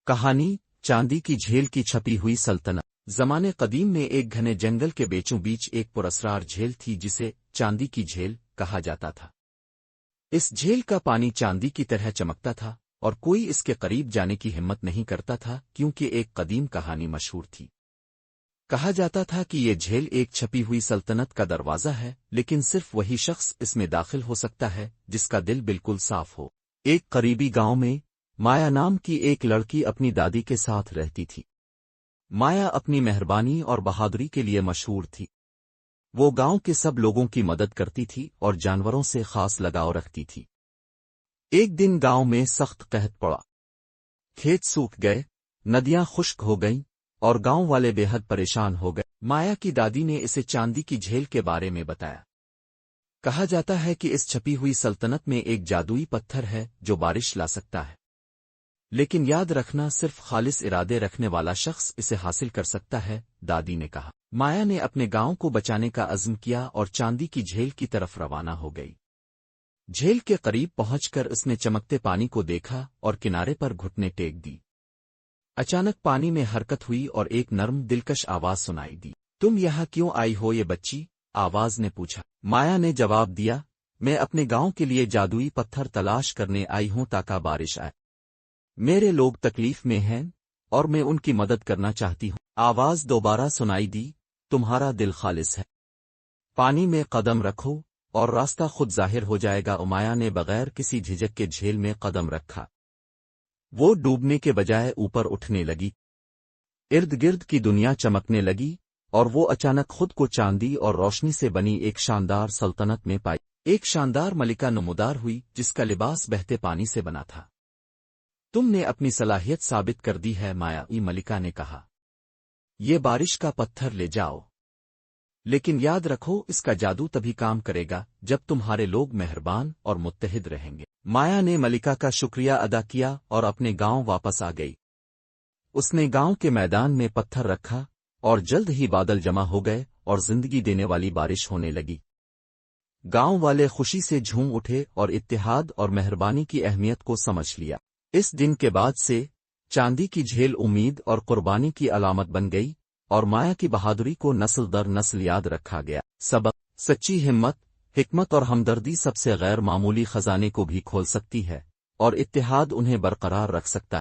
کہانی چاندی کی جھیل کی چھپی ہوئی سلطنت۔ زمانے قدیم میں ایک گھنے جنگل کے بیچوں بیچ ایک پراسرار جھیل تھی جسے چاندی کی جھیل کہا جاتا تھا۔ اس جھیل کا پانی چاندی کی طرح چمکتا تھا اور کوئی اس کے قریب جانے کی ہمت نہیں کرتا تھا کیونکہ ایک قدیم کہانی مشہور تھی۔ کہا جاتا تھا کہ یہ جھیل ایک چھپی ہوئی سلطنت کا دروازہ ہے، لیکن صرف وہی شخص اس میں داخل ہو سکتا ہے جس کا دل بالکل صاف ہو۔ ایک قریبی گاؤں میں مایا نام کی ایک لڑکی اپنی دادی کے ساتھ رہتی تھی۔ مایا اپنی مہربانی اور بہادری کے لیے مشہور تھی۔ وہ گاؤں کے سب لوگوں کی مدد کرتی تھی اور جانوروں سے خاص لگاؤ رکھتی تھی۔ ایک دن گاؤں میں سخت قحط پڑا، کھیت سوکھ گئے، ندیاں خشک ہو گئیں اور گاؤں والے بے حد پریشان ہو گئے۔ مایا کی دادی نے اسے چاندی کی جھیل کے بارے میں بتایا۔ کہا جاتا ہے کہ اس چھپی ہوئی سلطنت میں ایک جادوئی پتھر ہے جو بارش لا سکتا ہے، لیکن یاد رکھنا صرف خالص ارادے رکھنے والا شخص اسے حاصل کر سکتا ہے، دادی نے کہا۔ مایا نے اپنے گاؤں کو بچانے کا عزم کیا اور چاندی کی جھیل کی طرف روانہ ہو گئی۔ جھیل کے قریب پہنچ کر اس نے چمکتے پانی کو دیکھا اور کنارے پر گھٹنے ٹیک دی۔ اچانک پانی میں حرکت ہوئی اور ایک نرم دلکش آواز سنائی دی۔ تم یہاں کیوں آئی ہو یہ بچی؟ آواز نے پوچھا۔ مایا نے جواب دیا، میں اپنے گاؤں کے لیے جادوئی پتھر تلاش کرنے آئی ہوں تاکہ بارش آئے۔ میرے لوگ تکلیف میں ہیں اور میں ان کی مدد کرنا چاہتی ہوں۔ آواز دوبارہ سنائی دی، تمہارا دل خالص ہے، پانی میں قدم رکھو اور راستہ خود ظاہر ہو جائے گا۔ مایا نے بغیر کسی جھجک کے جھیل میں قدم رکھا۔ وہ ڈوبنے کے بجائے اوپر اٹھنے لگی، ارد گرد کی دنیا چمکنے لگی اور وہ اچانک خود کو چاندی اور روشنی سے بنی ایک شاندار سلطنت میں پائی۔ ایک شاندار ملکہ نمودار ہوئی جس کا لباس بہتے پانی سے بنا تھا۔ تم نے اپنی صلاحیت ثابت کر دی ہے، مایا ملکہ نے کہا۔ یہ بارش کا پتھر لے جاؤ، لیکن یاد رکھو اس کا جادو تبھی کام کرے گا جب تمہارے لوگ مہربان اور متحد رہیں گے۔ مایا نے ملکہ کا شکریہ ادا کیا اور اپنے گاؤں واپس آ گئی۔ اس نے گاؤں کے میدان میں پتھر رکھا اور جلد ہی بادل جمع ہو گئے اور زندگی دینے والی بارش ہونے لگی۔ گاؤں والے خوشی سے جھوم اٹھے اور اتحاد اور مہربانی کی اہمیت کو سمجھ لیا۔ اس دن کے بعد سے چاندی کی جھیل امید اور قربانی کی علامت بن گئی اور مایا کی بہادری کو نسل در نسل یاد رکھا گیا۔ سبق: سچی ہمت، حکمت اور ہمدردی سب سے غیر معمولی خزانے کو بھی کھول سکتی ہے اور اتحاد انہیں برقرار رکھ سکتا ہے۔